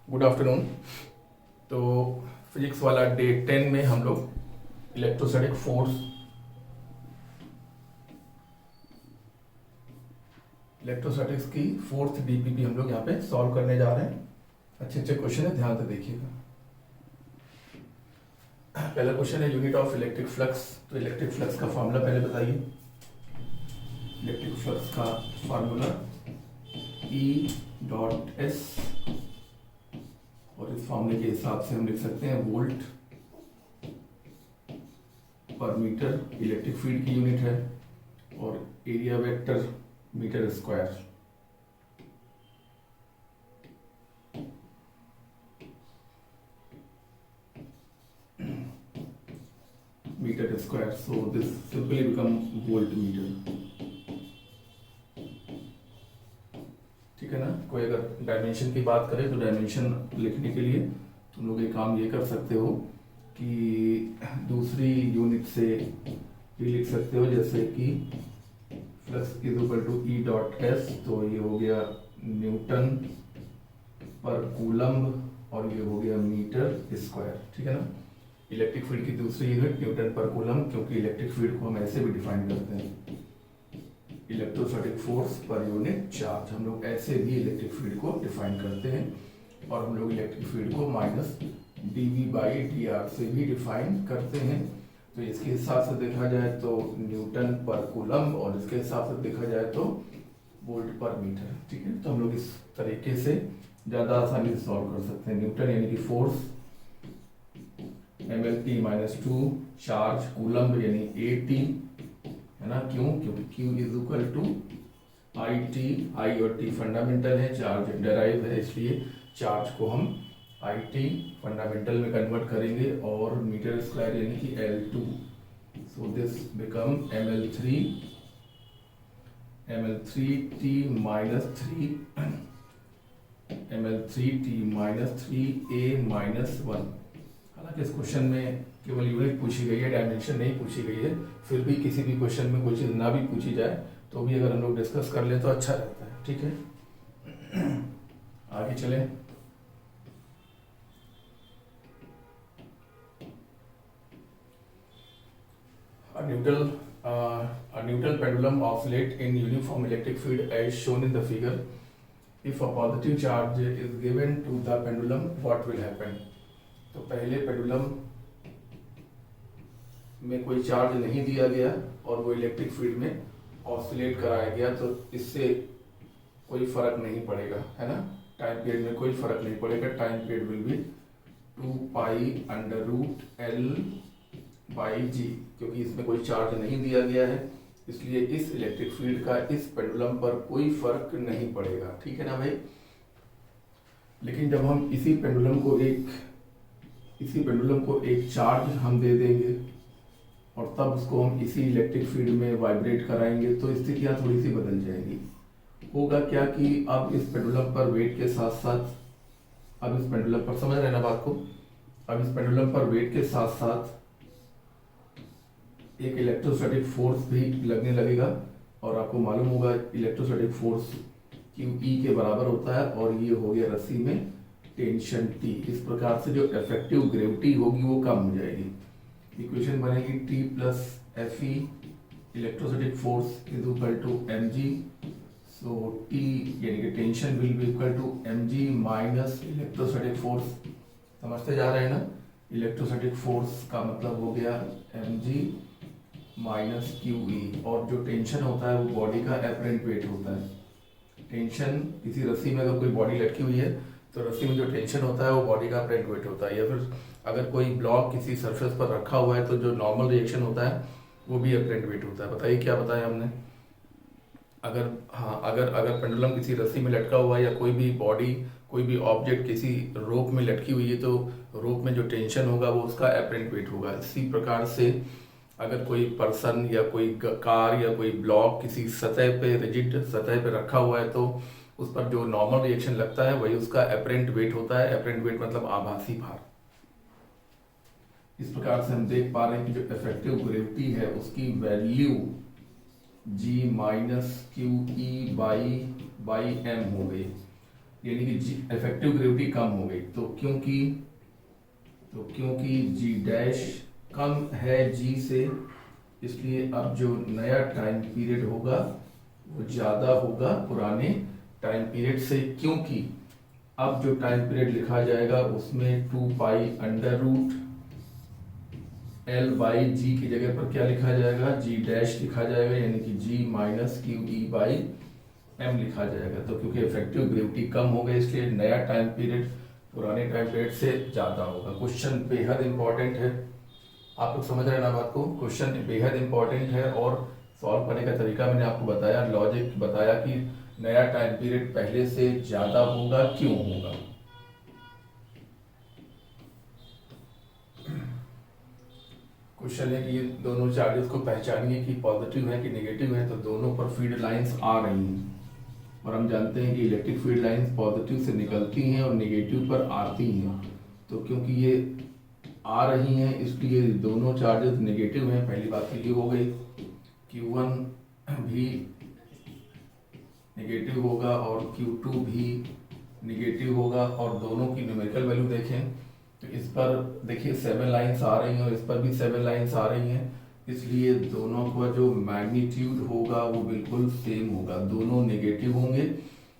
Good afternoon. तो physics वाला day 10 में हम लोग इलेक्ट्रोस्टैटिक्स की फोर्थ डीपीपी हम लोग यहाँ पे सॉल्व करने जा रहे हैं। अच्छे अच्छे क्वेश्चन है, ध्यान से देखिएगा। पहला क्वेश्चन है यूनिट ऑफ इलेक्ट्रिक फ्लक्स। तो इलेक्ट्रिक फ्लक्स का फॉर्मूला पहले बताइए। इलेक्ट्रिक फ्लक्स का फॉर्मूला E.S और इस फॉर्मूले के हिसाब से हम लिख सकते हैं वोल्ट पर मीटर इलेक्ट्रिक फील्ड की यूनिट है और area vector metre square. Metre square, so this simply become volt metre. ठीक है ना। कोई अगर डायमेंशन की बात करें तो डायमेंशन लिखने के लिए तुम लोग एक काम ये कर सकते हो कि दूसरी यूनिट से ये लिख सकते हो, जैसे कि flux is equal to E.S। तो ये हो गया न्यूटन पर कूलम्ब और ये हो गया मीटर स्क्वायर। ठीक है ना। इलेक्ट्रिक फील्ड की दूसरी यूनिट न्यूटन पर कूलम्ब, क्योंकि इलेक्ट्रिक फील्ड को हम ऐसे भी डिफाइन करते हैं electrostatic force per unit charge. हम लोग ऐसे भी इलेक्ट्रिक फील्ड को डिफाइन करते हैं और हम लोग इलेक्ट्रिक फील्ड को माइनस dV/dr से भी डिफाइन करते हैं। तो इसके हिसाब से देखा जाए तो न्यूटन पर कूलम्ब और इसके हिसाब से देखा जाए तो वोल्ट पर मीटर। ठीक है। तो हम लोग इस तरीके से ज़्यादा आसानी से सॉल्व कर सकते हैं। न्यूटन यानी कि फोर्स, mL/2 चार्ज, कूलम्ब यानी AT, है ना। क्यों? क्योंकि Q is equal to IT। I और T फंडामेंटल है, चार्ज डेराइव है, इसलिए चार्ज को हम IT फंडामेंटल में कन्वर्ट करेंगे और मीटर स्क्वायर यानी कि L2। So this become mL3T-3A-1। हालांकि इस क्वेश्चन में केवल यूनिट पूछी गई है, डायमेंशन नहीं पूछी गई है। फिर भी किसी भी क्वेश्चन में कोई चीज़ ना भी पूछी जाए तो भी अगर हम लोग डिस्कस कर ले तो अच्छा रहता है। ठीक है। आगे चलें। A neutral pendulum oscillates in uniform electric field as shown in the figure. If a positive charge is given to the pendulum, what will happen? तो पहले पेंडुलम में कोई चार्ज नहीं दिया गया और वो इलेक्ट्रिक फील्ड में ऑसिलेट कराया गया, तो इससे कोई फर्क नहीं पड़ेगा, है ना। टाइम पीरियड में कोई फर्क नहीं पड़ेगा। Time period will be 2π√L/G, क्योंकि इसमें कोई चार्ज नहीं दिया गया है, इसलिए इस इलेक्ट्रिक फील्ड का इस पेंडुलम पर कोई फर्क नहीं पड़ेगा। ठीक है ना भाई। लेकिन जब हम इसी पेंडुलम को एक चार्ज हम दे देंगे और तब उसको हम इसी इलेक्ट्रिक फील्ड में वाइब्रेट कराएंगे तो स्थितियाँ थोड़ी सी बदल जाएंगी। होगा क्या कि अब इस पेंडुलम पर वेट के साथ साथ, अब इस पेंडुलम पर, समझ रहे ना बात को, अब इस पेंडुलम पर वेट के साथ साथ एक इलेक्ट्रोस्टैटिक फोर्स भी लगने लगेगा और आपको मालूम होगा इलेक्ट्रोस्टैटिक फोर्स QE के बराबर होता है और ये हो गया रस्सी में टेंशन T। इस प्रकार से जो इफेक्टिव ग्रेविटी होगी वो कम हो जाएगी। इक्वेशन बनेगी T+Fe electrostatic force is equal to mg। So T यानी कि tension will be equal to mg minus electrostatic force. समझते जा रहे हैं ना। इलेक्ट्रोस्टैटिक फोर्स का मतलब हो गया mg माइनस QE, और जो टेंशन होता है वो बॉडी का एपरेंट वेट होता है। टेंशन, किसी रस्सी में अगर कोई बॉडी लटकी हुई है तो रस्सी में जो टेंशन होता है वो बॉडी का एपरेंट वेट होता है। या फिर अगर कोई ब्लॉक किसी सरफेस पर रखा हुआ है तो जो नॉर्मल रिएक्शन होता है वो भी एपरेंट वेट होता है। बताइए क्या बताया हमने। अगर पेंडुलम किसी रस्सी में लटका हुआ है या कोई भी बॉडी, कोई भी ऑब्जेक्ट किसी रोप में लटकी हुई है तो रोप में जो टेंशन होगा वो उसका एपरेंट वेट होगा। इसी प्रकार से अगर कोई पर्सन या कोई कार या कोई ब्लॉक किसी सतह पे, रिजिड सतह पे रखा हुआ है तो उस पर जो नॉर्मल रिएक्शन लगता है वही उसका एपरेंट वेट होता है। एपरेंट वेट मतलब आभासी भार। इस प्रकार से हम देख पा रहे हैं कि जो इफेक्टिव ग्रेविटी है उसकी वैल्यू G - QE/m हो गई। यानी कि इफेक्टिव ग्रेविटी कम हो गई। तो क्योंकि जी डैश कम है जी से, इसलिए अब जो नया टाइम पीरियड होगा वो ज़्यादा होगा पुराने टाइम पीरियड से, क्योंकि अब जो टाइम पीरियड लिखा जाएगा उसमें 2 pi under root L by g की जगह पर क्या लिखा जाएगा, जी डैश लिखा जाएगा, यानी कि g minus q E by m लिखा जाएगा। तो क्योंकि इफेक्टिव ग्रेविटी कम हो गई इसलिए नया टाइम पीरियड पुराने टाइम पीरियड से ज़्यादा होगा। क्वेश्चन बेहद इंपॉर्टेंट है, आप लोग समझ रहे हैं ना बात को। क्वेश्चन बेहद इंपॉर्टेंट है और सॉल्व करने का तरीका मैंने आपको बताया, लॉजिक बताया कि नया टाइम पीरियड पहले से ज़्यादा होगा, क्यों होगा। क्वेश्चन है कि ये दोनों चार्जेस को पहचानिए कि पॉजिटिव है कि नेगेटिव है। तो दोनों पर फील्ड लाइंस आ रही हैं और हम जानते हैं कि इलेक्ट्रिक फील्ड लाइंस पॉजिटिव से निकलती हैं और नेगेटिव पर आती हैं। तो क्योंकि ये आ रही हैं इसलिए दोनों चार्जेस नेगेटिव हैं। पहली बात तो ये हो गई, Q1 भी नेगेटिव होगा और Q2 भी नेगेटिव होगा। और दोनों की न्यूमेरिकल वैल्यू देखें तो इस पर देखिए 7 लाइंस आ रही हैं और इस पर भी 7 लाइंस आ रही हैं, इसलिए दोनों का जो मैग्नीट्यूड होगा वो बिल्कुल सेम होगा, दोनों नेगेटिव होंगे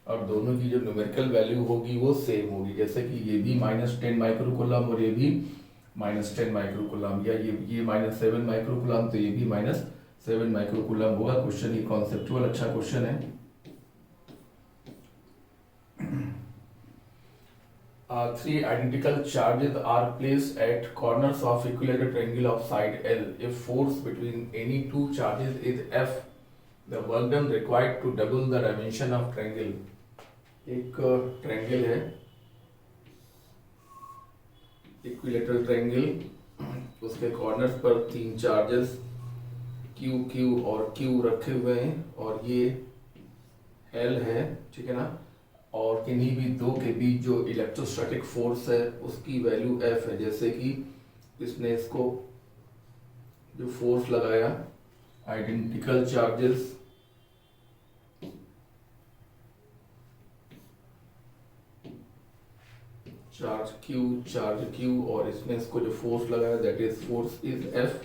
और दोनों की जो न्यूमेरिकल वैल्यू होगी वो सेम होगी। जैसे कि ये भी -10 माइक्रोकूलम और ये भी -10 माइक्रोकूलम, या ये -7 माइक्रोकूलम तो ये भी -7 माइक्रोकूलम होगा। क्वेश्चन ये कॉन्सेप्चुअल अच्छा क्वेश्चन है। Three identical charges are placed at corners of equilateral triangle of side L. If force between any two charges is F, the work done required to double the dimension of triangle. एक triangle है, equilateral triangle, उसके corners पर 3 charges Q, Q और Q रखे हुए हैं और ये L है, ठीक है ना। और किन्हीं भी दो के बीच जो इलेक्ट्रोस्टैटिक फोर्स है उसकी वैल्यू F है। जैसे कि इसने इसको जो फोर्स लगाया, आइडेंटिकल चार्जेस चार्ज Q और इसने इसको जो फोर्स लगाया that is force is F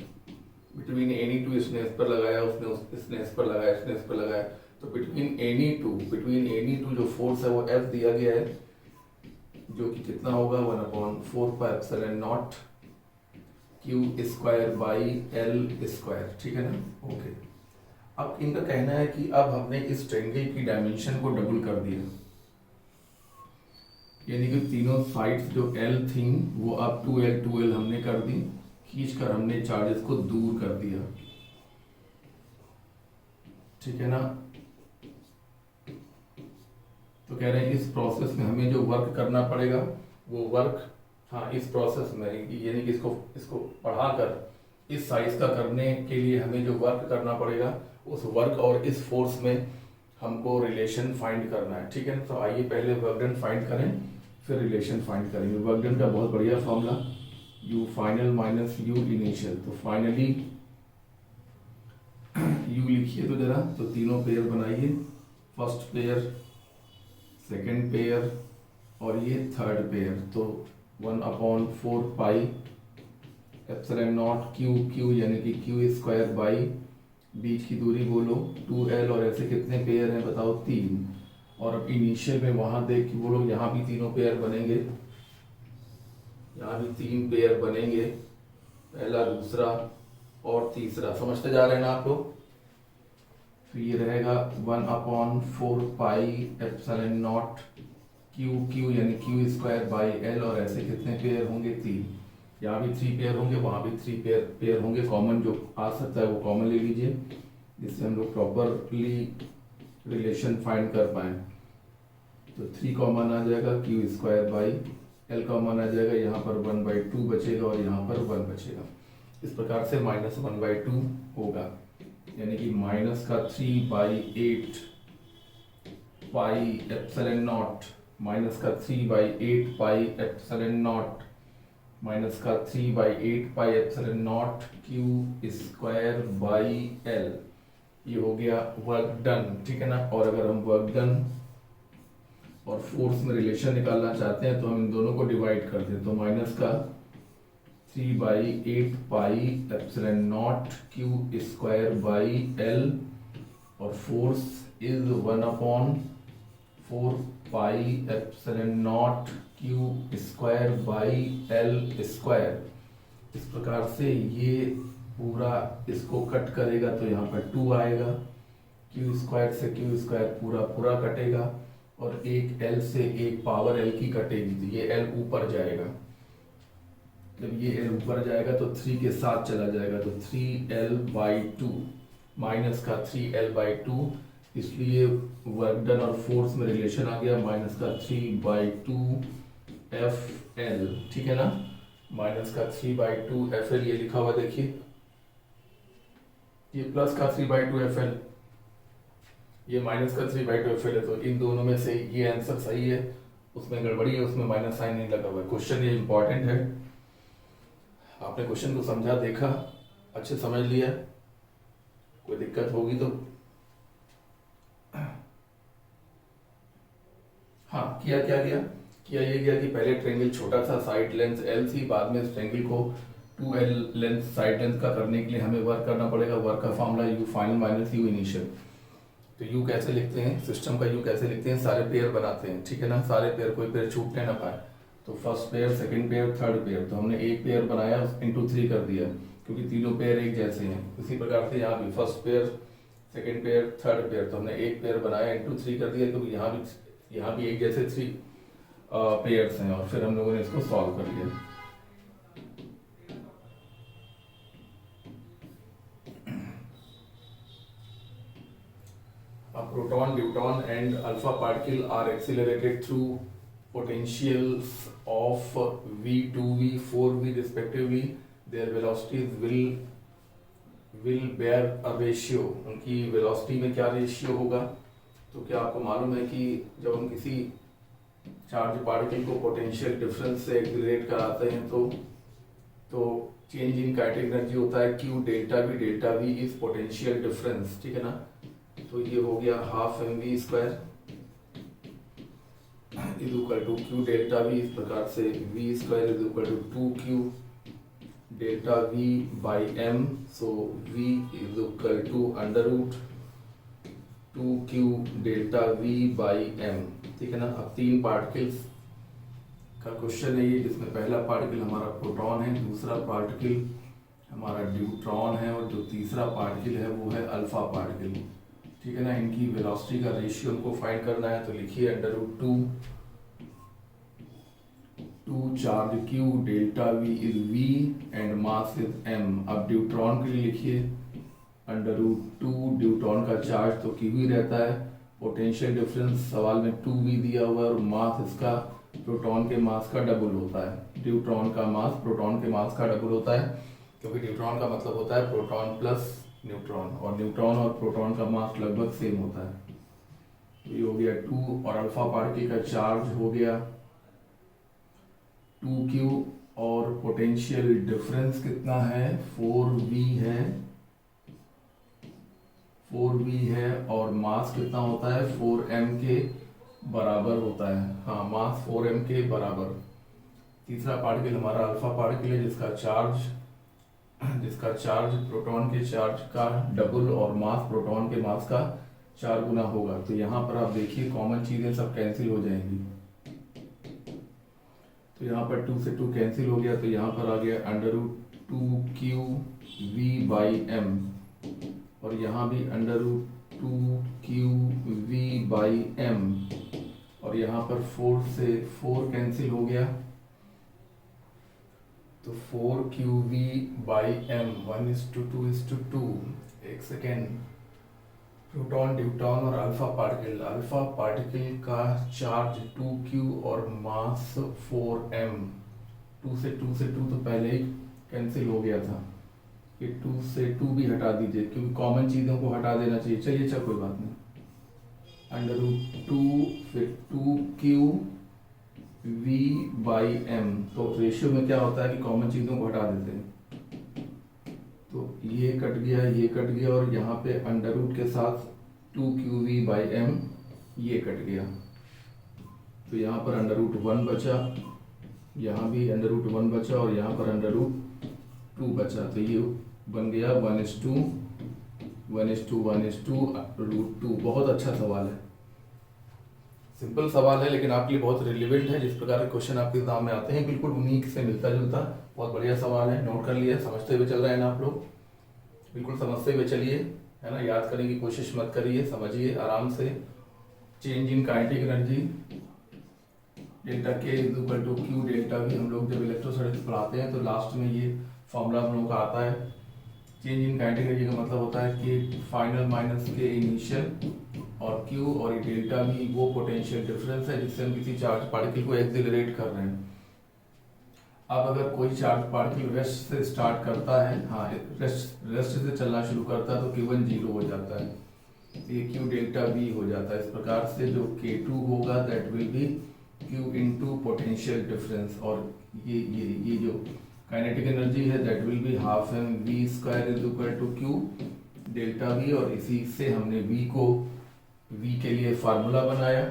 between any two. इसने इस पर लगाया, इसने इस पर लगाया, इसने इस पर लगाया, तो बिटवीन एनी टू जो फोर्स है वो F दिया गया है, जो कि कितना होगा 1/4 pi epsilon not Q square by L square, ठीक है ना। ओके, अब इनका कहना है कि अब हमने इस ट्रायंगल की डायमेंशन को डबल कर दिया, यानी कि तीनों साइड्स जो L थी वो अब 2L हमने कर दी, खींचकर हमने चार्जेस को दूर कर दिया, ठीक है ना। तो कह रहे हैं इस प्रोसेस में हमें जो वर्क करना पड़ेगा वो वर्क, हाँ इस प्रोसेस में, यानी कि इसको बढ़ाकर इस साइज का करने के लिए हमें जो वर्क करना पड़ेगा उस वर्क और इस फोर्स में हमको रिलेशन फाइंड करना है, ठीक है। तो आइए पहले वर्क डन फाइंड करें फिर रिलेशन फाइंड करेंगे। वर्क डन का बहुत बढ़िया formula U final minus U initial. तो फाइनली U लिखिए तो जरा, तो तीनों पेयर बनाइए, फर्स्ट पेयर, सेकेंड पेयर और ये थर्ड पेयर। तो 1/4 पाई एप्सिलॉन नॉट Q यानी कि Q स्क्वायर बाई बीच की दूरी बोलो 2L और ऐसे कितने पेयर हैं बताओ 3। और अब इनिशियल में वहां देख के बोलो यहाँ भी तीनों पेयर बनेंगे, यहाँ भी 3 पेयर बनेंगे, पहला दूसरा और तीसरा, समझते जा रहे हैं ना आप लोग। फिर ये रहेगा 1/4 पाई एप्सिलॉन नॉट Q यानी Q स्क्वायर बाई L और ऐसे कितने पेयर होंगे 3, यहाँ भी 3 पेयर होंगे, वहाँ भी 3 पेयर होंगे। कॉमन जो आ सकता है वो कॉमन ले लीजिए जिससे हम लोग प्रॉपरली रिलेशन फाइंड कर पाए। तो 3 कॉमन आ जाएगा, Q square by L common आ जाएगा, यहाँ पर 1/2 बचेगा और यहाँ पर 1 बचेगा। इस प्रकार से -1/2 होगा, यानी कि माइनस का 3/8 पाई एप्सिलॉन नॉट, माइनस का 3/8 पाई एप्सिलॉन नॉट, माइनस का 3/8 pi epsilon not Q square by L। ये हो गया वर्क डन, ठीक है ना। और अगर हम वर्क डन और फोर्स में रिलेशन निकालना चाहते हैं तो हम इन दोनों को डिवाइड कर दें, तो माइनस का 3/8 pi epsilon not q square by L, और force is 1/4 pi epsilon not q square by L square. इस प्रकार से ये पूरा इसको कट करेगा तो यहाँ पर 2 आएगा, क्यू स्क्वायर से क्यू स्क्वायर पूरा पूरा कटेगा, और एक एल से एक पावर एल की कटेगी, तो ये एल ऊपर जाएगा। जब ये एल ऊपर जाएगा तो 3 के साथ चला जाएगा, तो 3l/2 माइनस का 3l/2, इसलिए वर्क डन और फोर्स में रिलेशन आ गया, माइनस का 3/2 FL, ठीक है ना। माइनस का 3/2 FL ये लिखा हुआ देखिए, ये प्लस का 3/2 FL, ये माइनस का 3/2 FL है, तो इन दोनों में से ये आंसर सही है, उसमें गड़बड़ी है, उसमें माइनस साइन नहीं लगा हुआ है। क्वेश्चन ये इंपॉर्टेंट है, आपने क्वेश्चन को समझा, देखा, अच्छे समझ लिया, कोई दिक्कत होगी तो हाँ, किया क्या गया, किया ये गया कि पहले ट्रेंगल छोटा था, साइड लेंथ L थी, बाद में इस ट्रेंगल को 2L लेंथ साइड लेंथ का करने के लिए हमें वर्क करना पड़ेगा। वर्क का formula U final minus U initial. तो U कैसे लिखते हैं, सिस्टम का U कैसे लिखते हैं, सारे पेयर बनाते हैं, ठीक है ना, सारे पेयर, कोई पेयर छूटने ना पाए। तो first pair, second pair, third pair, तो हमने एक पेयर बनाया इंटू 3 कर दिया, क्योंकि तीनों पेयर एक जैसे हैं। इसी प्रकार से यहाँ भी first pair, second pair, third pair, तो हमने एक पेयर बनाया इंटू 3 कर दिया, क्योंकि यहाँ भी एक जैसे 3 पेयर्स हैं, और फिर हम लोगों ने इसको सॉल्व कर लिया। A proton, deuteron and alpha particle are accelerated through potentials of v2v, 4v respectively. Their velocities will bear a ratio. उनकी वेलोसिटी में क्या रेशियो होगा, तो क्या आपको मालूम है कि जब हम किसी चार्ज पार्टिकल को पोटेंशियल डिफरेंस से एक्सीलरेट कराते हैं तो चेंज इन काइनेटिक एनर्जी होता है Q delta V is potential difference, ठीक है ना। तो ये हो गया 12mv² is equal to Q delta V, इस प्रकार से v² is equal to 2Q delta V by m, so v is equal to under root 2Q delta V by m, ठीक है ना। अब 3 पार्टिकल्स का क्वेश्चन है ये, जिसमें पहला पार्टिकल हमारा प्रोटॉन है, दूसरा पार्टिकल हमारा ड्यूट्रॉन है, और जो तीसरा पार्टिकल है वो है अल्फा पार्टिकल, ठीक है ना। इनकी वेलोसिटी का रेशियो हमको फाइंड करना है, तो लिखिए under root 2 charge Q delta V is V and mass is m। अब ड्यूट्रॉन के लिए लिखिए अंडर रूट 2, ड्यूट्रॉन का चार्ज तो Q ही रहता है, पोटेंशियल डिफरेंस सवाल में 2V दिया हुआ है, और मास इसका प्रोटॉन के मास का डबल होता है। ड्यूट्रॉन का मास प्रोटॉन के मास का डबल होता है, क्योंकि ड्यूट्रॉन का मतलब होता है प्रोटॉन प्लस न्यूट्रॉन, और न्यूट्रॉन और प्रोटॉन का मास लगभग सेम होता है। तो ये हो गया 2, और अल्फा पार्टिकल का चार्ज हो गया 2Q, और पोटेंशियल डिफरेंस कितना है, 4V है, और मास कितना होता है, 4m के बराबर होता है, हाँ, मास 4m के बराबर। तीसरा पार्टिकल हमारा अल्फा पार्टिकल है, जिसका चार्ज प्रोटॉन के चार्ज का डबल, और मास प्रोटॉन के मास का 4 गुना होगा। तो यहाँ पर आप देखिए कॉमन चीजें सब कैंसिल हो जाएंगी, तो यहाँ पर 2 से 2 कैंसिल हो गया, तो यहाँ पर आ गया under root 2QV by m, और यहाँ भी under root 2QV by m, और यहाँ पर 4 से 4 कैंसिल हो गया, तो 4QV बाई m, 1:2:2। एक सेकेंड, प्रोटॉन, ड्यूट्रॉन और अल्फा पार्टिकल का चार्ज 2Q और मास 4m। 2 से 2 तो पहले ही कैंसिल हो गया था, ये 2 से 2 भी हटा दीजिए, क्योंकि कॉमन चीज़ों को हटा देना चाहिए। चलिए अच्छा, कोई बात नहीं, अंडर रूट 2 फिर 2Q V बाई m, तो रेशियो में क्या होता है कि कॉमन चीज़ों को हटा देते हैं, तो ये कट गया, और यहाँ पे अंडर रूट के साथ 2QV बाई m ये कट गया। तो यहाँ पर √1 बचा, यहाँ भी √1 बचा और यहाँ पर √2 बचा। तो ये बन गया 1:1:1:2 √2। बहुत अच्छा सवाल है, सिंपल सवाल है लेकिन आपके लिए बहुत रिलेवेंट है। जिस प्रकार के क्वेश्चन आपके एग्जाम में आते हैं बिल्कुल उन्हीं से मिलता जुलता बहुत बढ़िया सवाल है। नोट कर लिया, समझते हुए चल रहे हैं ना आप लोग, बिल्कुल समझते हुए चलिए, है ना। याद करने की कोशिश मत करिए, समझिए आराम से। Change in kinetic energy delta K equal to q delta V. हम लोग जब इलेक्ट्रोस्टैटिक्स पढ़ाते हैं तो लास्ट में ये फॉर्मूला हम लोग का आता है। चेंज इन काइनेटिक एनर्जी का मतलब होता है कि फाइनल माइनस के इनिशियल, और Q और डेल्टा भी वो पोटेंशियल डिफरेंस है जिससे हम किसी चार्ज पार्टिकल को एक्सिलरेट कर रहे हैं। अब अगर कोई चार्ज पार्टिकल रेस्ट से स्टार्ट करता है, हाँ रेस्ट से चलना शुरू करता है, तो Q1 0 हो जाता है, ये Q डेल्टा V हो जाता है। इस प्रकार से जो K2 होगा that will be Q into potential difference, और ये जो काइनेटिक एनर्जी है that will be half mv² is equal to Q delta V। और इसी से हमने V के लिए फार्मूला बनाया।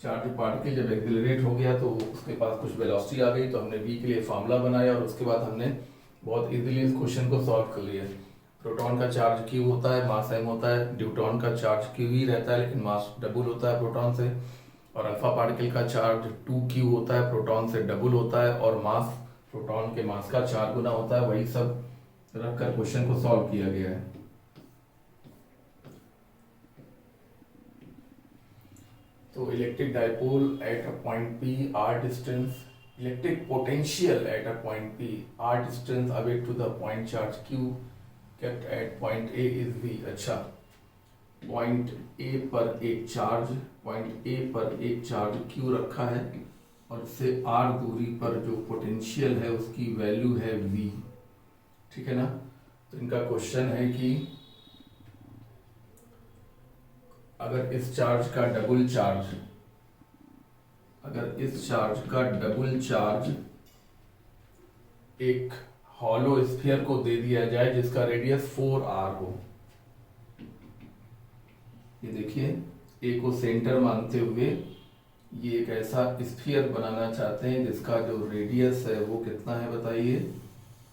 चार्ज पार्टिकल जब एक्सिलरेट हो गया तो उसके पास कुछ वेलोसिटी आ गई, तो हमने V के लिए फार्मूला बनाया और उसके बाद हमने बहुत इजीली इस क्वेश्चन को सॉल्व कर लिया। प्रोटॉन का चार्ज Q होता है, मास m होता है। न्यूट्रॉन का चार्ज Q ही रहता है लेकिन मास डबल होता है प्रोटॉन से। और अल्फा पार्टिकल का चार्ज 2Q होता है, प्रोटॉन से डबल होता है, और मास प्रोटॉन के मास का 4 गुना होता है। वही सब रखकर क्वेश्चन को सॉल्व किया गया है। तो electric dipole at a point P r distance, electric potential at a point P r distance away to the point charge Q kept at point A is V। अच्छा, पॉइंट A पर एक charge Q रखा है और इससे r दूरी पर जो पोटेंशियल है उसकी वैल्यू है V, ठीक है ना। तो इनका क्वेश्चन है कि अगर इस चार्ज का डबल चार्ज एक हॉलो स्फीयर को दे दिया जाए जिसका रेडियस 4r हो। ये देखिए, ए को सेंटर मानते हुए ये एक ऐसा स्फीयर बनाना चाहते हैं जिसका जो रेडियस है वो कितना है बताइए,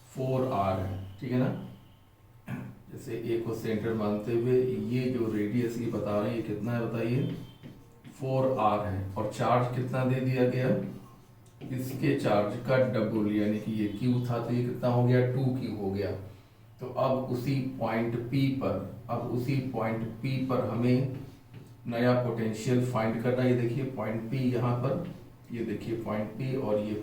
4r है, ठीक है ना। जैसे ए को सेंटर मानते हुए ये जो रेडियस ये बता रहे हैं ये कितना है बताइए, 4r है। और चार्ज कितना दे दिया गया, इसके चार्ज का डबल, यानी कि ये Q था तो ये कितना हो गया, 2Q हो गया। तो अब उसी पॉइंट P पर हमें नया पोटेंशियल फाइंड करना है। ये देखिए पॉइंट P यहाँ पर, ये देखिए पॉइंट P और ये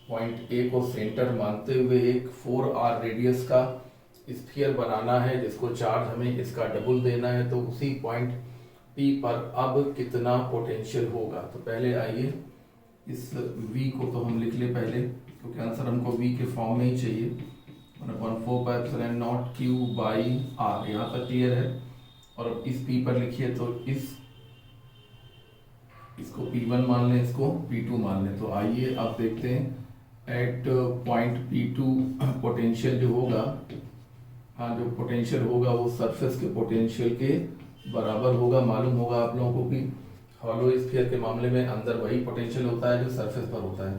पॉइंट A को सेंटर मानते हुए एक 4r रेडियस का स्फीयर बनाना है जिसको चार्ज हमें इसका डबल देना है। तो उसी पॉइंट P पर अब कितना पोटेंशियल होगा। तो पहले आइए इस V को तो हम लिख ले पहले, क्योंकि आंसर हमको V के फॉर्म में ही चाहिए। 1/4πε0 Q/r, यहाँ तक क्लियर है। और अब इस P पर लिखिए तो इसको P1 मान लें, इसको P2 मान लें। तो आइए अब देखते हैं एट पॉइंट P2 पोटेंशियल जो होगा, हाँ जो पोटेंशियल होगा वो सरफेस के पोटेंशियल के बराबर होगा। मालूम होगा आप लोगों को कि हॉलो स्फीयर के मामले में अंदर वही पोटेंशियल होता है जो सरफेस पर होता है।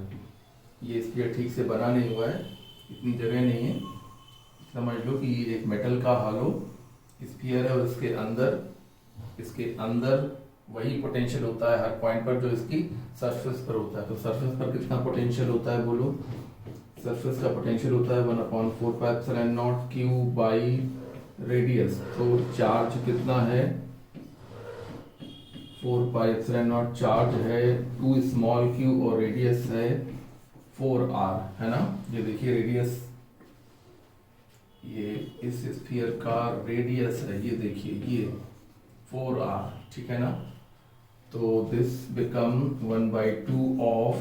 ये स्फीयर ठीक से बना नहीं हुआ है, इतनी जगह नहीं है, समझ लो कि ये एक मेटल का हॉलो स्फीयर है और इसके अंदर वही पोटेंशियल होता है हर पॉइंट पर जो इसकी सरफेस पर होता है। तो सरफेस पर कितना पोटेंशियल होता है बोलो, सरफेस का पोटेंशियल होता है 1/4πε0 Q रेडियस। तो चार्ज कितना है, 4πε0 चार्ज है 2 स्मॉल q और रेडियस है 4r, है ना। ये देखिए रेडियस, ये इस स्फीयर का रेडियस है, ये देखिए ये 4r, ठीक है ना। तो this become 1/2 of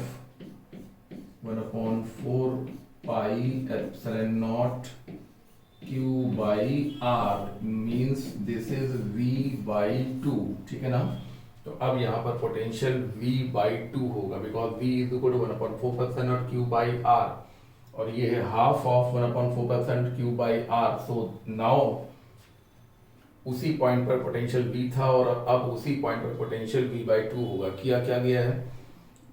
1/4πε0 Q/r means this is V/2, ठीक है ना। तो अब यहाँ पर पोटेंशियल V/2 होगा because V is equal to 1/4πε0 Q/r और ये है half of 1/4πε0 Q/r। So now उसी पॉइंट पर पोटेंशियल V था और अब उसी पॉइंट पर पोटेंशियल V/2 होगा। किया क्या गया है,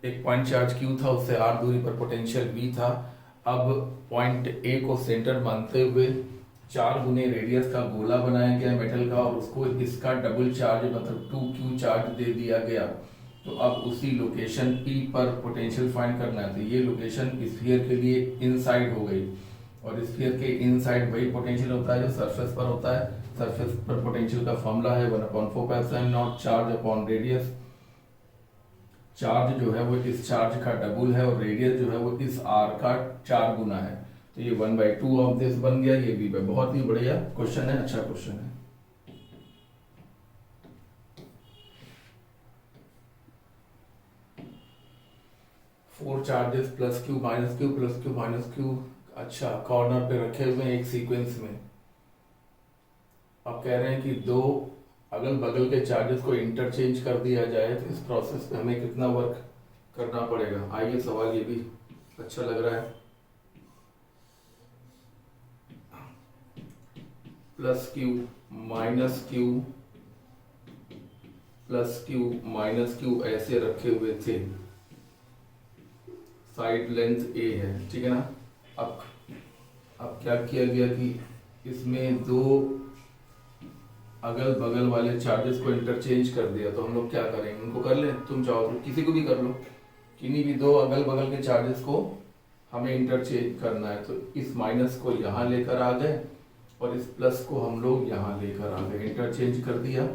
एक पॉइंट चार्ज Q था, उससे r दूरी पर पोटेंशियल V था। अब पॉइंट A को सेंटर मानते हुए 4 गुने रेडियस का गोला बनाया गया मेटल का और उसको इसका डबल चार्ज मतलब 2Q चार्ज दे दिया गया। तो अब उसी लोकेशन P पर पोटेंशियल फाइंड करना है। तो ये लोकेशन स्फीयर के लिए इनसाइड हो गई और स्फीयर के इनसाइड वही पोटेंशियल होता है जो सरफेस पर होता है। सरफेस पर पोटेंशियल का फॉर्मूला है 1/4πε0 चार्ज अपॉन रेडियस। चार्ज जो है वो इस चार्ज का डबल है और रेडियस जो है वो इस r का 4 गुना है। तो ये 1/2 ऑफ दिस बन गया। ये भी बहुत ही बढ़िया क्वेश्चन है, अच्छा क्वेश्चन है। Four charges plus Q minus Q plus Q minus Q, अच्छा कॉर्नर पे रखे हुए हैं एक सीक्वेंस में। अब कह रहे हैं कि दो अगल बगल के चार्जेस को इंटरचेंज कर दिया जाए तो इस प्रोसेस में हमें कितना वर्क करना पड़ेगा। आइए सवाल ये भी अच्छा लग रहा है। Plus Q minus Q plus Q minus Q ऐसे रखे हुए थे, साइड लेंथ ए है, ठीक है ना। अब क्या किया गया कि इसमें दो अगल बगल वाले चार्जेस को इंटरचेंज कर दिया। तो हम लोग क्या करेंगे, उनको कर लें, तुम चाहो तो किसी को भी कर लो। किन्हीं भी दो अगल बगल के चार्जेस को हमें इंटरचेंज करना है। तो इस माइनस को यहाँ लेकर आ गए और इस प्लस को हम लोग यहाँ लेकर आ गए, इंटरचेंज कर दिया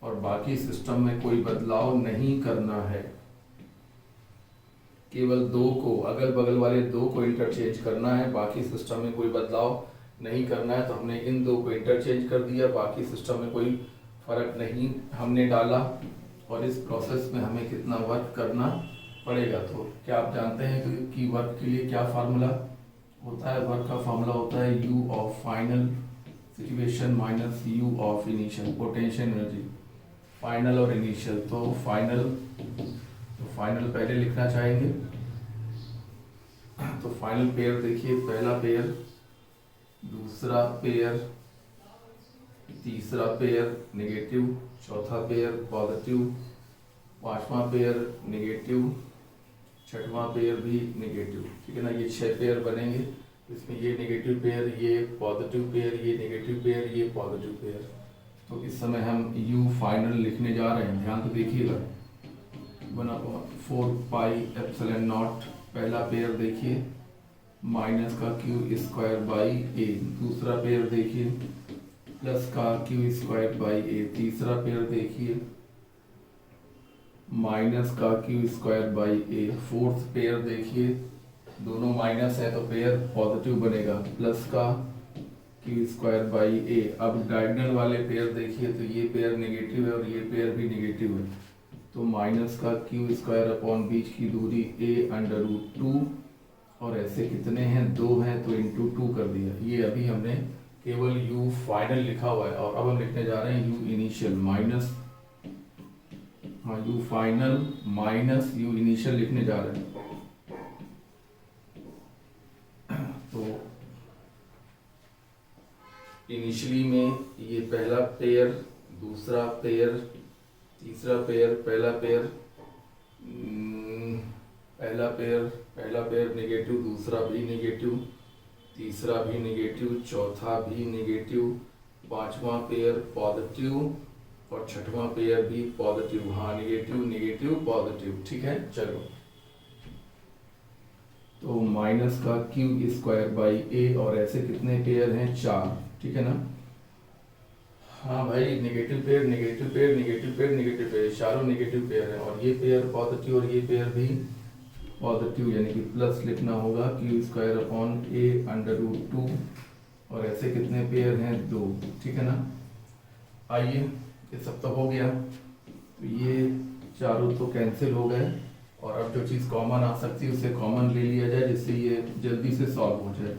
और बाकी सिस्टम में कोई बदलाव नहीं करना है। केवल दो को अगल बगल वाले दो को इंटरचेंज करना है, बाकी सिस्टम में कोई बदलाव नहीं करना है। तो हमने इन दो को इंटरचेंज कर दिया, बाकी सिस्टम में कोई फर्क नहीं हमने डाला। और इस प्रोसेस में हमें कितना वर्क करना पड़ेगा। तो क्या आप जानते हैं कि वर्क के लिए क्या फार्मूला होता है। वर्क का फार्मूला होता है U of final situation minus U of initial potential energy. Final और इनिशियल, तो फाइनल पहले लिखना चाहेंगे। तो फाइनल पेयर देखिए, पहला पेयर, दूसरा पेयर, तीसरा पेयर नेगेटिव, चौथा पेयर पॉजिटिव, पांचवा पेयर नेगेटिव, छठवां पेयर भी नेगेटिव, ठीक है ना। ये 6 पेयर बनेंगे। इसमें ये नेगेटिव पेयर, ये पॉजिटिव पेयर, ये नेगेटिव पेयर, ये पॉजिटिव पेयर। तो इस समय हम U फाइनल लिखने जा रहे हैं, ध्यान तो देखिएगा। 1/4πε0 पहला पेयर देखिए माइनस का Q²/A, दूसरा पेयर देखिए प्लस का Q²/A, तीसरा पेयर देखिए माइनस का Q²/A, फोर्थ पेयर देखिए दोनों माइनस है तो पेयर पॉजिटिव बनेगा, प्लस का Q²/A। अब डायगोनल वाले पेयर देखिए तो ये पेयर नेगेटिव है और ये पेयर भी नेगेटिव है। तो माइनस का Q² अपॉन बीच की दूरी A√2 और ऐसे कितने हैं, 2 हैं तो इंटू 2 कर दिया। ये अभी हमने केवल U फाइनल लिखा हुआ है और अब हम लिखने जा रहे हैं U इनिशियल माइनस, हाँ U final minus U initial लिखने जा रहे हैं। तो इनिशियली में ये पहला पेयर, दूसरा पेयर, तीसरा पेयर, पहला पेयर नेगेटिव, दूसरा भी नेगेटिव, तीसरा भी नेगेटिव, चौथा भी नेगेटिव, पांचवा पेयर पॉजिटिव और छठवां पेयर भी पॉजिटिव। हाँ नेगेटिव नेगेटिव पॉजिटिव, ठीक है। चलो तो माइनस का Q²/A और ऐसे कितने पेयर हैं, 4, ठीक है ना। हाँ भाई negative pair negative pair negative pair negative pair, चारों नेगेटिव पेयर हैं और ये पेयर पॉजिटिव और ये पेयर भी पॉजिटिव, यानी कि प्लस लिखना होगा Q²/A√2 और ऐसे कितने पेयर हैं, 2, ठीक है ना। आइए ये सब तो हो गया, तो ये चारों तो कैंसिल हो गए और अब जो चीज़ कॉमन आ सकती है उसे कॉमन ले लिया जाए जिससे ये जल्दी से सॉल्व हो जाए।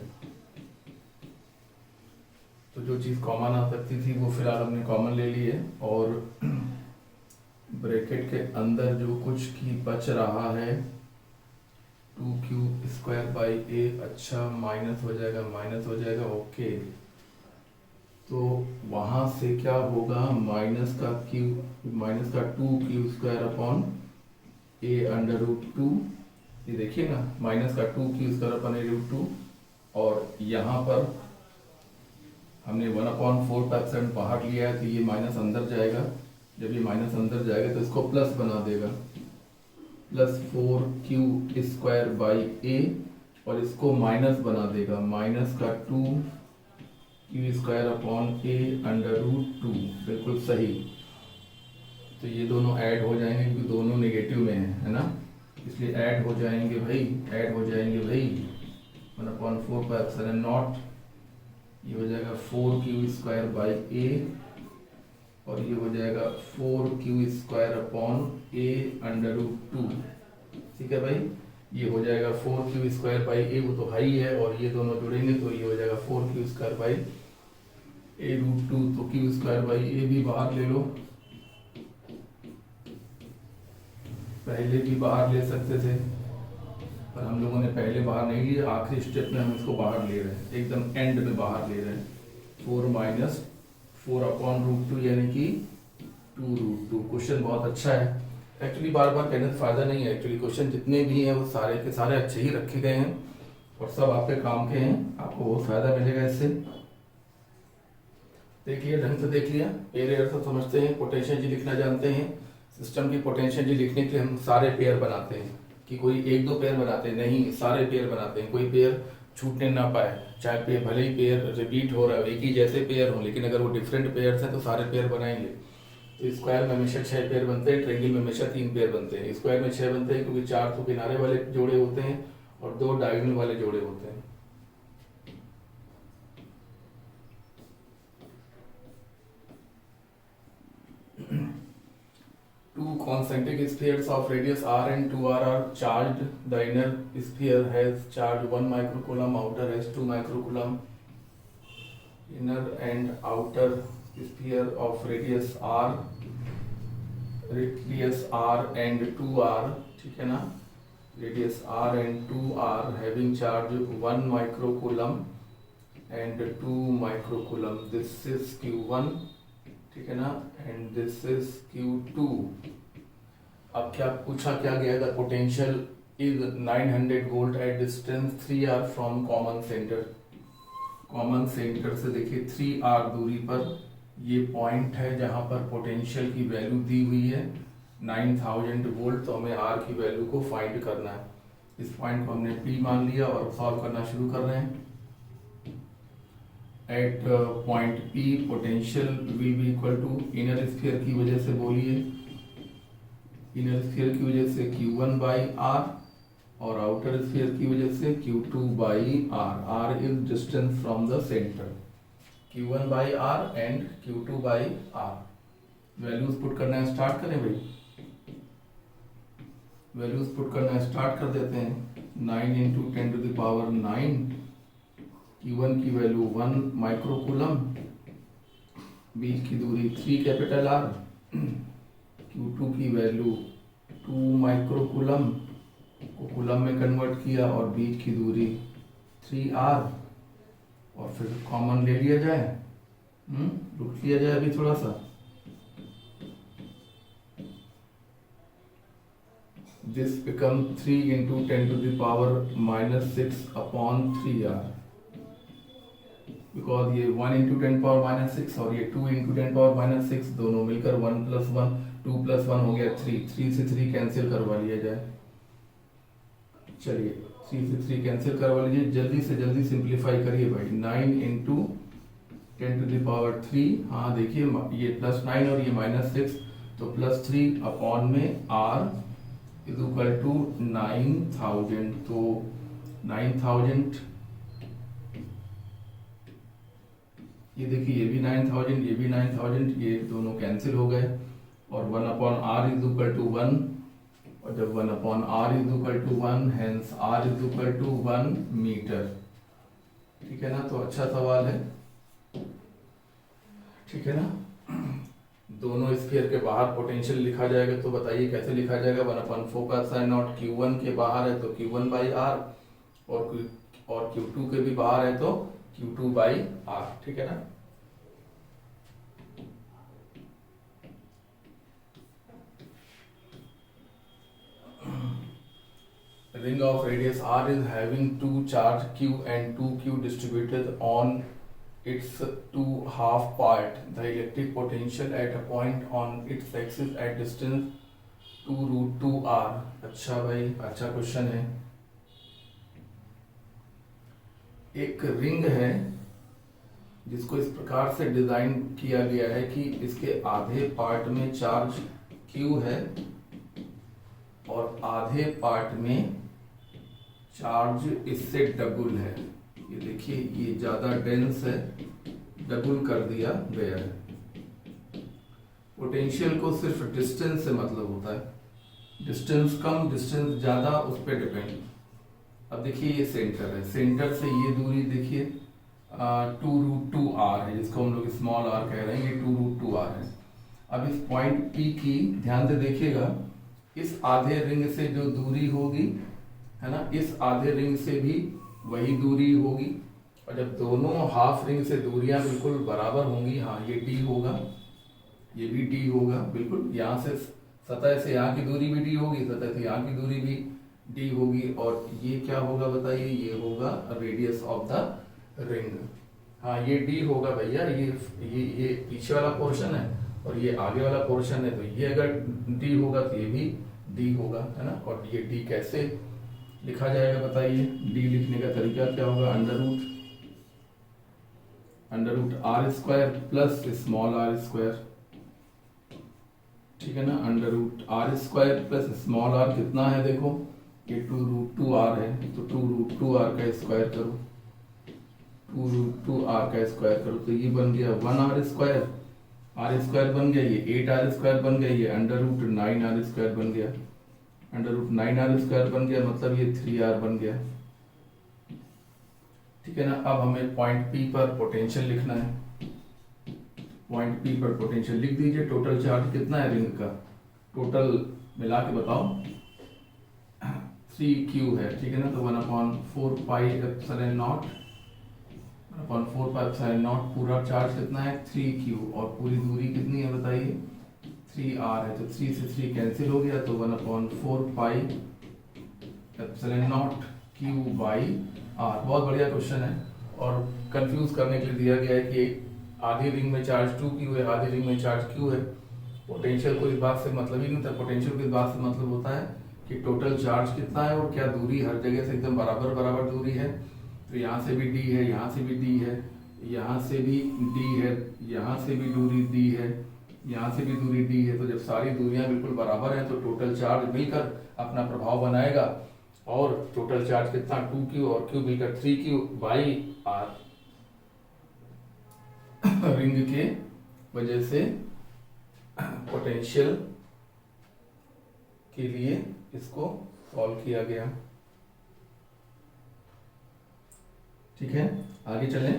तो जो चीज़ कॉमन आ सकती थी वो फिलहाल हमने कॉमन ले ली है और ब्रैकेट के अंदर जो कुछ की बच रहा है 2Q²/A, अच्छा माइनस हो जाएगा, ओके। तो वहाँ से क्या होगा, माइनस का 2 Q square upon A under root 2, ये देखिए ना, माइनस का 2 क्यू स्क्वायर अपॉन ए रूट 2, और यहाँ पर हमने 1/4 बाहर लिया है तो ये माइनस अंदर जाएगा, जब ये माइनस अंदर जाएगा तो इसको प्लस बना देगा, प्लस 4 क्यू स्क्वायर बाई ए, और इसको माइनस बना देगा, माइनस का 2 Q square upon A under root 2, बिल्कुल सही। तो ये दोनों ऐड हो जाएंगे क्योंकि दोनों नेगेटिव में है ना, इसलिए ऐड हो जाएंगे भाई, 1/4 ये हो जाएगा 4 क्यू स्क्वायर बाई ए, और ये हो जाएगा 4 q square upon A under root 2, ठीक है भाई। ये हो जाएगा 4 क्यू स्क्वायर बाई ए, वो तो हाई है, और ये दोनों जुड़ेंगे तो ये हो जाएगा 4 q square by a root 2, तो क्यू स्क्वायर बाई ए भी बाहर ले लो, पहले भी बाहर ले सकते थे पर हम लोगों ने पहले बाहर नहीं लिया, आखिरी स्टेप में हम इसको बाहर ले रहे हैं, एकदम एंड में बाहर ले रहे हैं। 4 माइनस 4 अपॉन रूट 2 यानी कि 2 रूट 2। क्वेश्चन बहुत अच्छा है, एक्चुअली बार बार कहने से फायदा नहीं है, एक्चुअली क्वेश्चन जितने भी हैं वो सारे के सारे अच्छे ही रखे गए हैं और सब आपके काम के हैं, आपको बहुत फायदा मिलेगा इससे। देखिए ढंग से देख लिया, पेयर से समझते हैं, पोटेंशियल जी लिखना जानते हैं, सिस्टम की पोटेंशियल जी लिखने के लिए हम सारे पेयर बनाते हैं, कि कोई 1-2 पेयर बनाते हैं नहीं, सारे पेयर बनाते हैं, कोई पेयर छूटने ना पाए, चाहे पेयर भले ही पेयर रिपीट हो रहा है, एक ही जैसे पेयर हो, लेकिन अगर वो डिफरेंट पेयर्स हैं तो सारे पेयर बनाएंगे। तो स्क्वायर में हमेशा 6 पेयर बनते हैं, ट्रायंगल में हमेशा 3 पेयर बनते हैं। स्क्वायर में 6 बनते हैं क्योंकि 4 तो किनारे वाले जोड़े होते हैं और 2 डायगोनल वाले जोड़े होते हैं। Two concentric spheres of radius r and 2r are charged. The inner sphere has charge 1 microcoulomb, outer has 2 microcoulomb. Inner and outer sphere of radius r and 2r, ठीक है ना, radius r and 2r having charge 1 microcoulomb and 2 microcoulomb. This is q1, ठीक है ना, and this is Q2। अब क्या पूछा क्या गया था, potential is 900 volt at distance 3r from common centre. Common centre से देखिए 3r दूरी पर ये पॉइंट है जहां पर पोटेंशियल की वैल्यू दी हुई है 9000 वोल्ट, तो हमें r की वैल्यू को फाइंड करना है। इस पॉइंट को हमने P मान लिया और सॉल्व करना शुरू कर रहे हैं। At point P potential will be equal to inner sphere की वजह से, बोलिए इनर स्फीयर की वजह से Q1 बाई R और आउटर स्फीयर की वजह से Q2 by R। R is distance from the centre, Q1 by R and Q2 by R। Values put करना स्टार्ट करें भाई, वैल्यूज पुट करना स्टार्ट कर देते हैं। 9 × 10⁹ Q1 की वैल्यू 1 माइक्रोकूलम, बीच की दूरी 3 कैपिटल R, Q2 की वैल्यू 2 माइक्रोकूलम को कूलम में कन्वर्ट किया और बीच की दूरी 3R, और फिर कॉमन ले लिया जाए, रुक लिया जाए अभी थोड़ा सा। This become 3 × 10⁻⁻6 upon 3R, because ये 1 × 10⁻⁻6 और ये 2 × 10⁻⁻6 दोनों मिलकर 1 + 1 2 + 1 हो गया 3। 3 से 3 कैंसिल करवा लिया जाए, चलिए 3 से 3 कैंसिल करवा लीजिए, जल्दी से जल्दी सिंप्लीफाई करिए भाई। 9 × 10⁻3, हाँ देखिए ये +9 और ये -6, तो +3 अपॉन में R इज इक्वल टू 9000, तो 9000, ये देखिए ये भी 9000, ये भी 9000, ये दोनों कैंसिल हो गए, और 1/r इज इक्वल टू 1, और जब 1/r is equal to 1, hence r is equal to 1 metre. ठीक है ना, तो अच्छा सवाल है, ठीक है ना। दोनों स्फीयर के बाहर पोटेंशियल लिखा जाएगा, तो बताइए कैसे लिखा जाएगा। 1/4 Q1 के बाहर है तो Q1 बाई R, और Q2 के भी बाहर है तो Q2 बाई R, ठीक है ना। ring of radius r is having two charge q and 2q distributed on its two half part. The electric potential at a point on its axis at distance 2√2r. अच्छा भाई, अच्छा question है। एक ring है जिसको इस प्रकार से डिजाइन किया गया है कि इसके आधे पार्ट में चार्ज Q है और आधे पार्ट में चार्ज इससे डबल है। ये देखिए, ये ज्यादा डेंस है, डबल कर दिया गया है। पोटेंशियल को सिर्फ डिस्टेंस से मतलब होता है, डिस्टेंस कम डिस्टेंस ज्यादा उस पर डिपेंड। अब देखिए, ये सेंटर है, सेंटर से ये दूरी देखिए 2√2r है, जिसको हम लोग स्मॉल r कह रहे हैं, ये 2√2r है। अब इस पॉइंट P की ध्यान से देखिएगा, इस आधे रिंग से जो दूरी होगी है ना, इस आधे रिंग से भी वही दूरी होगी। और जब दोनों हाफ रिंग से दूरियां बिल्कुल बराबर होंगी, हाँ ये d होगा, ये भी d होगा बिल्कुल। यहाँ से सतह से यहाँ की दूरी भी d होगी, सतह से यहाँ की दूरी भी d होगी। और ये क्या होगा बताइए, ये होगा रेडियस ऑफ द रिंग। हाँ ये d होगा भैया, ये पीछे वाला पोर्शन है और ये आगे वाला पोर्शन है, तो ये अगर d होगा तो ये भी d होगा, है ना। और ये d कैसे लिखा जाएगा बताइए, d लिखने का तरीका क्या होगा, under root r square plus small r square, ठीक है ना। Under root r square plus small r कितना है, देखो ये 2√2r है, तो 2√2r का स्क्वायर करो, 2√2r का स्क्वायर करो, तो ये बन गया 1r स्क्वायर, आर स्क्वायर बन गया, ये 8r स्क्वायर बन गया, ये अंडर रूट 9r स्क्वायर बन गया, अंडर रूट 9r स्क्वायर बन गया, मतलब ये 3r बन गया, ठीक है ना। अब हमें पॉइंट P पर पोटेंशियल लिखना है। पॉइंट P पर पोटेंशियल लिख दीजिए। टोटल चार्ज कितना है रिंग का, टोटल मिला के बताओ, 3q है, ठीक है ना। तो 1/4 pi epsilon not, 1/4 pi epsilon not, पूरा चार्ज कितना है 3q, और पूरी दूरी कितनी है बताइए 3r है, तो 3 से 3 कैंसिल हो गया, तो 1/4 pi epsilon not q by r। बहुत बढ़िया क्वेश्चन है और कंफ्यूज करने के लिए दिया गया है कि आधी रिंग में चार्ज 2q है, आधी रिंग में चार्ज q है। पोटेंशियल को इस बात से मतलब ही नहीं था, पोटेंशियल को इस बात से मतलब होता है कि टोटल चार्ज कितना है और क्या दूरी हर जगह से एकदम बराबर बराबर दूरी है। तो यहाँ से भी d है, यहाँ से भी d है, यहाँ से भी d है, यहाँ से भी दूरी d है, यहाँ से भी दूरी d है। तो जब सारी दूरियां बिल्कुल बराबर हैं तो टोटल चार्ज मिलकर अपना प्रभाव बनाएगा, और टोटल चार्ज कितना 2q और q मिलकर 3q बाई r। रिंग के वजह से पोटेंशियल के लिए इसको सॉल्व किया गया, ठीक है। आगे चलें।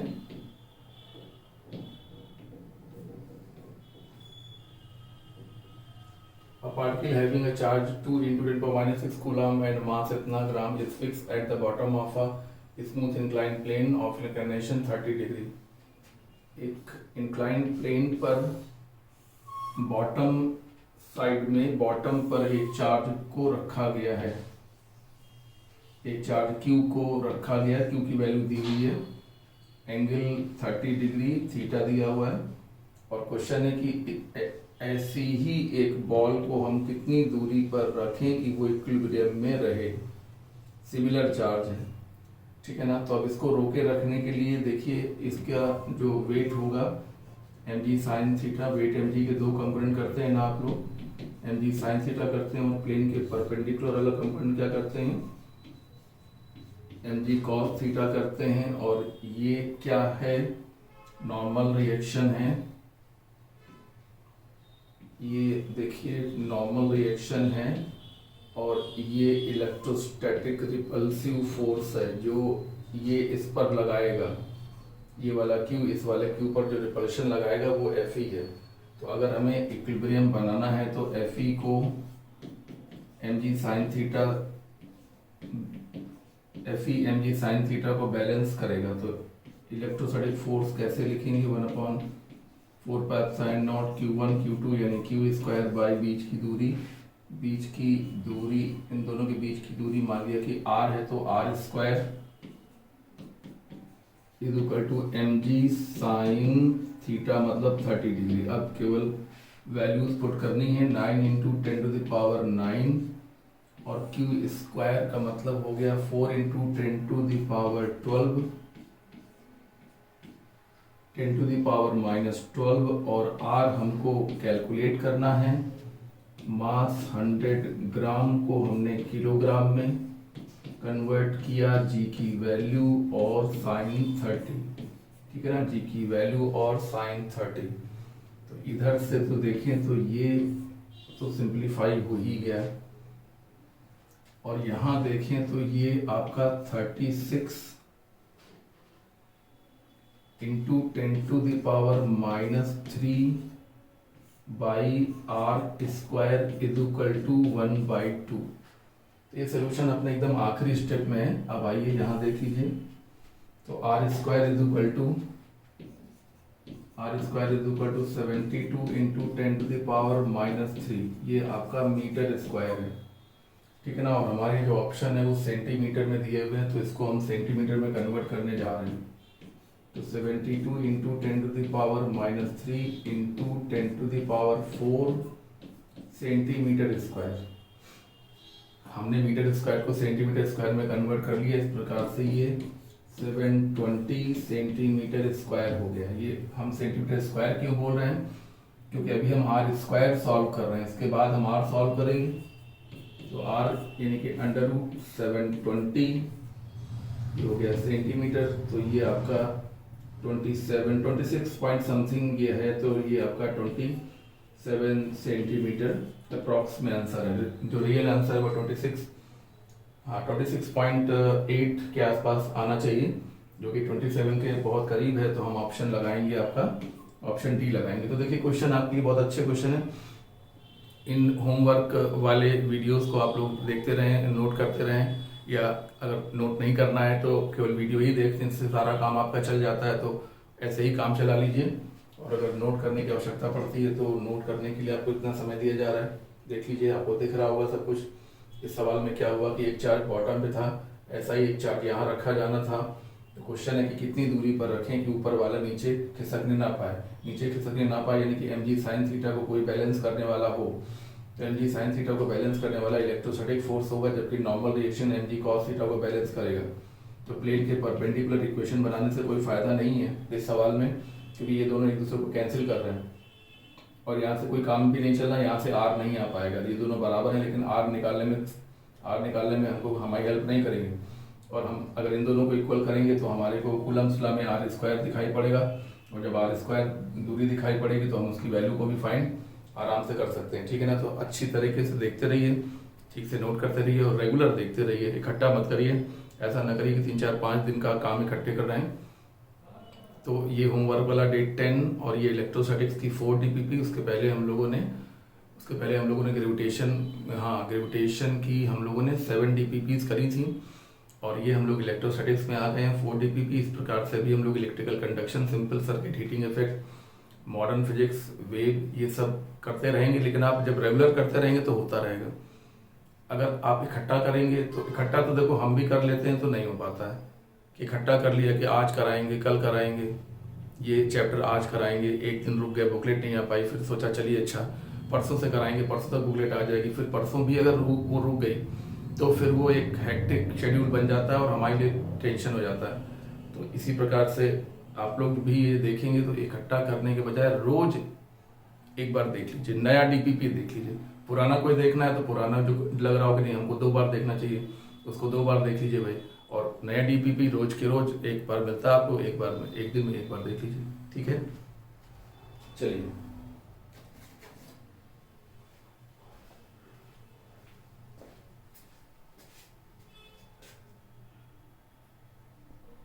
A particle having a charge 2 into 10⁻⁶ coulomb and mass इतना ग्राम is fixed at the bottom of a smooth inclined plane of inclination 30 degree. एक inclined plane पर बॉटम साइड में, बॉटम पर एक चार्ज को रखा गया है, एक चार्ज Q को रखा गया, Q की वैल्यू दी हुई है, एंगल 30 डिग्री थीटा दिया हुआ है, और क्वेश्चन है कि ऐसी ही एक बॉल को हम कितनी दूरी पर रखें कि वो इक्विलिब्रियम में रहे। सिमिलर चार्ज है, ठीक है ना। तो अब इसको रोके रखने के लिए देखिए, इसका जो वेट होगा mg sine theta, weight mg के दो कंपोनेंट करते हैं ना आप लोग, mg साइन थीटा करते हैं और प्लेन के परपेंडिकुलर वाला कंपोनेंट क्या करते हैं mg कॉस थीटा करते हैं। और ये क्या है, नॉर्मल रिएक्शन है, ये देखिए नॉर्मल रिएक्शन है, और ये इलेक्ट्रोस्टैटिक रिपल्सिव फोर्स है जो ये इस पर लगाएगा, ये वाला Q इस वाले Q पर जो रिपल्शन लगाएगा वो Fe है। तो अगर हमें इक्विलिब्रियम बनाना है तो Fe को mg sine theta, Fe mg sine theta को बैलेंस करेगा। तो इलेक्ट्रोस्टैटिक फोर्स कैसे लिखेंगे, 1/4 pi epsilon not q1 q2 यानी q स्क्वायर बाई बीच की दूरी बीच की दूरी, इन दोनों के बीच की दूरी मान लिया कि r है, तो r square is equal to mg sine theta मतलब 30 डिग्री। अब केवल वैल्यूज पुट करनी है, 9 इंटू 10 टू द पावर 9 और q स्क्वायर का मतलब हो गया 4 into 10 to the power 12, 10 to the power -12 और r हमको कैलकुलेट करना है। मास 100 ग्राम को हमने किलोग्राम में कन्वर्ट किया, जी की वैल्यू और साइन 30, ठीक है ना, जी की वैल्यू और साइन 30। तो इधर से तो देखें तो ये तो सिंप्लीफाई हो ही गया, और यहाँ देखें तो ये आपका 36 into 10 to the power -3 by r square is equal to 1/2। ये सोल्यूशन अपने एकदम आखिरी स्टेप में है। अब आइए यहाँ देख लीजिए, तो r square is equal to 72 into 10 to the power -3, ये आपका मीटर स्क्वायर है, ठीक है ना। और हमारे जो ऑप्शन है वो सेंटीमीटर में दिए हुए हैं, तो इसको हम सेंटीमीटर में कन्वर्ट करने जा रहे हैं। तो 72 into 10 to the power -3 into 10 to the power 4 centimetre square. हमने मीटर स्क्वायर को सेंटीमीटर स्क्वायर में कन्वर्ट कर लिया, इस प्रकार से ये 720 सेंटीमीटर स्क्वायर हो गया। ये हम सेंटीमीटर स्क्वायर क्यों बोल रहे हैं, क्योंकि अभी हम r स्क्वायर सॉल्व कर रहे हैं, इसके बाद हम r सॉल्व करेंगे। तो r यानी कि √720 हो गया सेंटीमीटर, तो ये आपका 26 पॉइंट समथिंग ये है, तो ये आपका 27 सेंटीमीटर अप्रॉक्स में आंसर है। जो रियल आंसर है वो 26.8 के आसपास आना चाहिए, जो कि 27 के बहुत करीब है। तो हम ऑप्शन लगाएंगे, आपका ऑप्शन डी लगाएंगे। तो देखिए क्वेश्चन आपके लिए बहुत अच्छे क्वेश्चन है। इन होमवर्क वाले वीडियोस को आप लोग देखते रहें, नोट करते रहें, या अगर नोट नहीं करना है तो केवल वीडियो ही देखते हैं, इससे सारा काम आपका चल जाता है। तो ऐसे ही काम चला लीजिए, और अगर नोट करने की आवश्यकता पड़ती है तो नोट करने के लिए आपको इतना समय दिया जा रहा है। देख लीजिए, आपको दिख रहा होगा सब कुछ। इस सवाल में क्या हुआ कि एक चार्ज बॉटम पे था, ऐसा ही एक चार्ज यहाँ रखा जाना था। तो क्वेश्चन है कि कितनी दूरी पर रखें कि ऊपर वाला नीचे खिसकने ना पाए। नीचे खिसकने ना पाए यानी कि mg साइन थीटा को कोई बैलेंस करने वाला हो, तो mg साइन थीटा को बैलेंस करने वाला इलेक्ट्रोस्टैटिक फोर्स होगा, जबकि normal reaction mg cos theta को बैलेंस करेगा। तो प्लेन के परपेंडिकुलर इक्वेशन बनाने से कोई फायदा नहीं है इस सवाल में, क्योंकि ये दोनों एक दूसरे को कैंसिल कर रहे हैं, और यहाँ से कोई काम भी नहीं चल रहा, यहाँ से r नहीं आ पाएगा। ये दोनों बराबर हैं, लेकिन r निकालने में हमको हमारी हेल्प नहीं करेंगे। और हम अगर इन दोनों को इक्वल करेंगे तो हमारे को कूलम्स लॉ में r स्क्वायर दिखाई पड़ेगा, और जब r स्क्वायर दूरी दिखाई पड़ेगी तो हम उसकी वैल्यू को भी फाइंड आराम से कर सकते हैं, ठीक है ना। तो अच्छी तरीके से देखते रहिए, ठीक से नोट करते रहिए, और रेगुलर देखते रहिए, इकट्ठा मत करिए। ऐसा न करिए कि 3-4-5 दिन का काम इकट्ठे कर रहे हैं। तो ये होमवर्क वाला डे 10 और ये इलेक्ट्रोस्टैटिक्स की 4 DPP, उसके पहले हम लोगों ने ग्रेविटेशन की हम लोगों ने 7 DPPs करी थी, और ये हम लोग इलेक्ट्रोस्टैटिक्स में आ गए हैं 4 DPP। इस प्रकार से भी हम लोग electrical conduction, simple circuit, heating effect, modern physics, wave, ये सब करते रहेंगे। लेकिन आप जब रेगुलर करते रहेंगे तो होता रहेगा। अगर आप इकट्ठा करेंगे तो इकट्ठा तो देखो हम भी कर लेते हैं, तो नहीं हो पाता है कि इकट्ठा कर लिया कि आज कराएंगे, कल कराएंगे, ये चैप्टर आज कराएंगे, एक दिन रुक गए, बुकलेट नहीं आ पाई, फिर सोचा चलिए अच्छा परसों से कराएंगे, परसों तक बुकलेट आ जाएगी, फिर परसों भी अगर वो रुक गई तो फिर वो एक हेक्टिक शेड्यूल बन जाता है और हमारे लिए टेंशन हो जाता है। तो इसी प्रकार से आप लोग भी ये देखेंगे तो इकट्ठा करने के बजाय रोज एक बार देख लीजिए, नया DPP देख लीजिए। पुराना कोई देखना है तो पुराना जो लग रहा हो कि नहीं हमको 2 बार देखना चाहिए, उसको 2 बार देख लीजिए भाई। और नया DPP रोज के रोज एक बार मिलता है आपको, एक दिन में एक बार देख लीजिए, ठीक है। चलिए।